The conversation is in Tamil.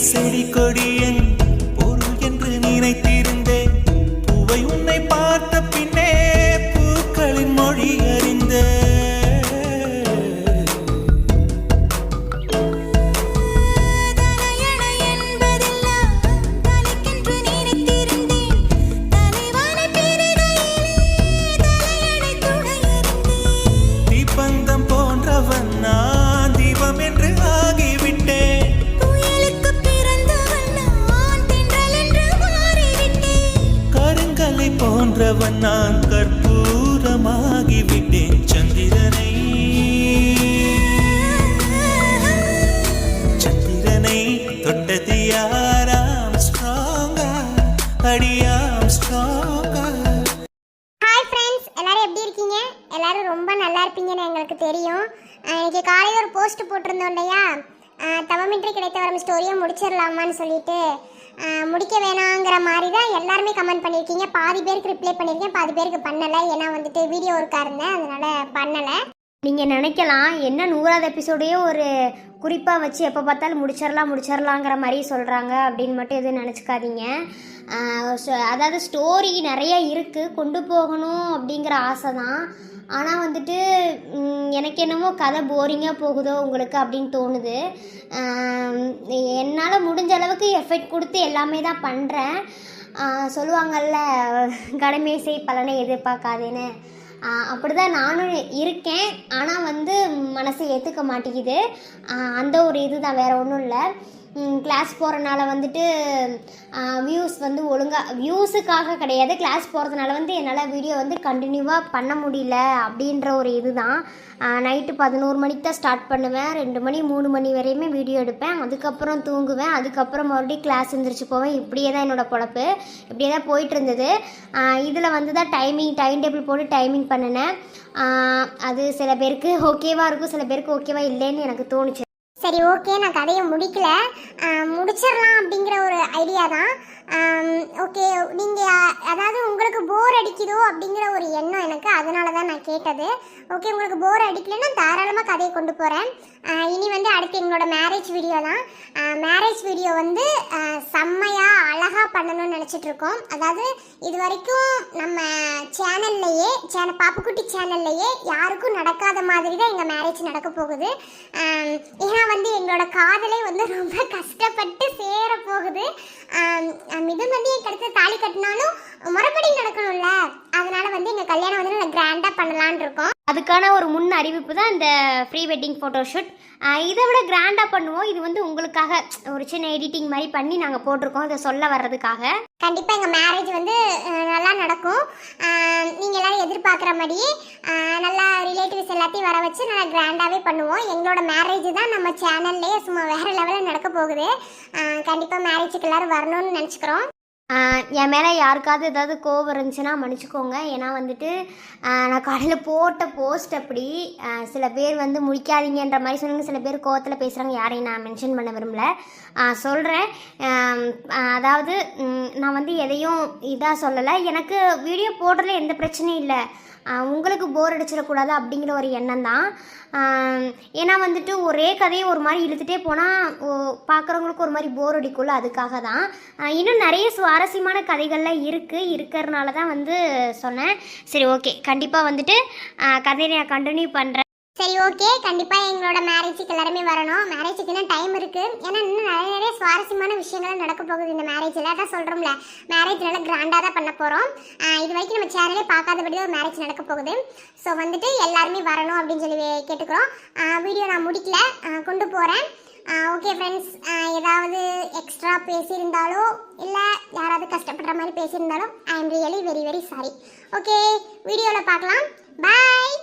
செடி கொடியன் பொருள் என்று நினைத்திருந்தேன். பூவை உன்னை பார்த்த பின்னே பூக்களின் மொழி அறிந்தேன். போன்றவன் நான் கற்பூரமாகிவிட்டேன். சந்திரனை தொட்டது யாராம் ஸ்ட்ராங்கா அடியாம் ஸ்ட்ராங்கா. ஹாய் ஃப்ரெண்ட்ஸ், எல்லாரும் எப்படி இருக்கீங்க? எல்லாரும் ரொம்ப நல்லா இருப்பீங்கன்னு எங்களுக்கு தெரியும். இன்னைக்கு காலையில் ஒரு போஸ்ட் போட்டிருந்தோம் இல்லையா, தவமின்றி கிடைத்த வரும் ஸ்டோரியை முடிச்சிடலாமான்னு சொல்லிட்டு. முடிக்க வேணாங்கிற மாதிரி தான் எல்லாருமே கமெண்ட் பண்ணியிருக்கீங்க. பாதி பேருக்கு ரிப்ளை பண்ணியிருக்கேன், பாதி பேருக்கு பண்ணலை. ஏன்னா வந்துட்டு வீடியோ ஒர்க்காக இருந்தேன், அதனால் பண்ணலை. நீங்கள் நினைக்கலாம் என்ன 100வது எபிசோடையே ஒரு குறிப்பாக வச்சு எப்போ பார்த்தாலும் முடிச்சிடலாங்கிற மாதிரி சொல்கிறாங்க அப்படின்னு மட்டும் எதுவும் நினச்சிக்காதீங்க. அதாவது ஸ்டோரி நிறைய இருக்குது, கொண்டு போகணும் அப்படிங்கிற ஆசை தான். ஆனால் வந்துட்டு எனக்கு என்னமோ கதை போரிங்காக போகுதோ உங்களுக்கு அப்படின்னு தோணுது. என்னால் முடிஞ்ச அளவுக்கு எஃபெக்ட் கொடுத்து எல்லாமே தான் பண்ணுறேன். சொல்லுவாங்கள்ல, கடமை செய் பலனை எதிர்பார்க்காதேன்னு. அப்படி தான் நானும் இருக்கேன். ஆனால் வந்து மனசை ஏற்றுக்க மாட்டேங்குது. அந்த ஒரு இது தான், வேறு ஒன்றும் இல்லை. கிளாஸ் போகிறனால வந்துட்டு வியூஸ் வந்து ஒழுங்காக வியூஸுக்காக கிடையாது, கிளாஸ் போகிறதுனால வந்து என்னால் வீடியோ வந்து கண்டினியூவாக பண்ண முடியல அப்படின்ற ஒரு இது தான். நைட்டு 11 மணிக்கு தான் ஸ்டார்ட் பண்ணுவேன், 2 மணி 3 மணி வரையுமே வீடியோ எடுப்பேன். அதுக்கப்புறம் தூங்குவேன், அதுக்கப்புறம் மறுபடியும் கிளாஸ் எழுந்திரிச்சு போவேன். இப்படியே தான் என்னோடய பொழப்பு, இப்படியே தான் போயிட்டு இருந்தது. இதில் வந்து தான் டைம் டேபிள் போட்டு டைமிங் பண்ணினேன். அது சில பேருக்கு ஓகேவாக இருக்கும், சில பேருக்கு ஓகேவா இல்லைன்னு எனக்கு தோணுச்சு. சரி, ஓகே, நான் கதையை முடிச்சிடலாம் அப்படிங்கிற ஒரு ஐடியா தான். ஓகே, நீங்கள் அதாவது உங்களுக்கு போர் அடிக்குதோ அப்படிங்கிற ஒரு எண்ணம் எனக்கு, அதனால தான் நான் கேட்டது. ஓகே, உங்களுக்கு போர் அடிக்கலைன்னா தாராளமாக கதையை கொண்டு போகிறேன். இனி வந்து அடுத்து எங்களோட மேரேஜ் வீடியோ தான். மேரேஜ் வீடியோ வந்து செம்மையாக அழகாக பண்ணணும்னு நினச்சிட்ருக்கோம். அதாவது இது வரைக்கும் நம்ம சேனல்லையே பாப்புக்குட்டி சேனல்லையே யாருக்கும் நடக்காத மாதிரி தான் எங்கள் மேரேஜ் நடக்க போகுது. ஏன்னா வந்து எங்களோட காதலே வந்து ரொம்ப கஷ்டப்பட்டு சேர போகுது. மிதன் வந்து என் கழுத்து தாலி கட்டினாலும் முறைப்படி நடக்கணும்ல, அதனால வந்து எங்கள் கல்யாணம் வந்து நாங்கள் கிராண்டாக பண்ணலான் இருக்கோம். அதுக்கான ஒரு முன் அறிவிப்பு தான் இந்த ப்ரீ வெட்டிங் ஃபோட்டோஷூட். இதை விட கிராண்டாக பண்ணுவோம். இது வந்து உங்களுக்காக ஒரு சின்ன எடிட்டிங் மாதிரி பண்ணி நாங்கள் போட்டிருக்கோம், இதை சொல்ல வர்றதுக்காக. கண்டிப்பாக எங்கள் மேரேஜ் வந்து நல்லா நடக்கும். நீங்கள் எல்லோரும் எதிர்பார்க்குற மாதிரியே நல்லா ரிலேட்டிவ்ஸ் எல்லாத்தையும் வர வச்சு நல்லா கிராண்டாகவே பண்ணுவோம். எங்களோட மேரேஜ் தான் நம்ம சேனல்லையே சும்மா வேறு லெவலில் நடக்க போகுது. கண்டிப்பாக மேரேஜுக்கு எல்லோரும் வரணும்னு நினச்சிக்கிறோம். என் மேலே யாருக்காவது ஏதாவது கோவம் இருந்துச்சுன்னா மன்னிச்சுக்கோங்க. ஏன்னா வந்துட்டு நான் காலையில் போட்ட போஸ்ட் அப்படி சில பேர் வந்து முடிக்காதீங்கன்ற மாதிரி சொன்னாங்க, சில பேர் கோவத்தில் பேசுகிறாங்க. யாரையும் நான் மென்ஷன் பண்ண விரும்பல, சொல்கிறேன். அதாவது நான் வந்து எதையும் இதாக சொல்லலை. எனக்கு வீடியோ போடுறதுல எந்த பிரச்சனையும் இல்லை, உங்களுக்கு போர் அடிச்சிடக்கூடாது அப்படிங்கிற ஒரு எண்ணம் தான். ஏன்னா வந்துட்டு ஒரே கதையை ஒரு மாதிரி இழுத்துட்டே போனால் பார்க்குறவங்களுக்கு ஒரு மாதிரி போர் அடிக்கும்ல, அதுக்காக தான். இன்னும் நிறைய சுவாரஸ்யமான கதைகள்லாம் இருக்கிறதுனால தான் வந்து சொன்னேன். சரி, ஓகே, கண்டிப்பாக வந்துட்டு கதையை நான் கண்டினியூ பண்ணுறேன். சரி, ஓகே, கண்டிப்பாக எங்களோட மேரேஜுக்கு எல்லாருமே வரணும். மேரேஜுக்கு இன்னும் டைம் இருக்குது. ஏன்னா இன்னும் நிறைய சுவாரஸ்யமான விஷயங்கள் நடக்க போகுது இந்த மேரேஜில். அதான் சொல்கிறோம்ல, மேரேஜ் நல்லா கிராண்டாக தான் பண்ண போகிறோம். இது வரைக்கும் நம்ம சேனலே பார்க்காதபடி ஒரு மேரேஜ் நடக்க போகுது. ஸோ வந்துட்டு எல்லாருமே வரணும் அப்படின்னு சொல்லி கேட்டுக்கிறோம். வீடியோ நான் முடிக்கல, கொண்டு போகிறேன். ஓகே ஃப்ரெண்ட்ஸ், ஏதாவது எக்ஸ்ட்ரா பேசியிருந்தாலோ இல்லை யாராவது கஷ்டப்படுற மாதிரி பேசியிருந்தாலும் I am really very very sorry. Okay, வீடியோவில் பார்க்கலாம். பாய்.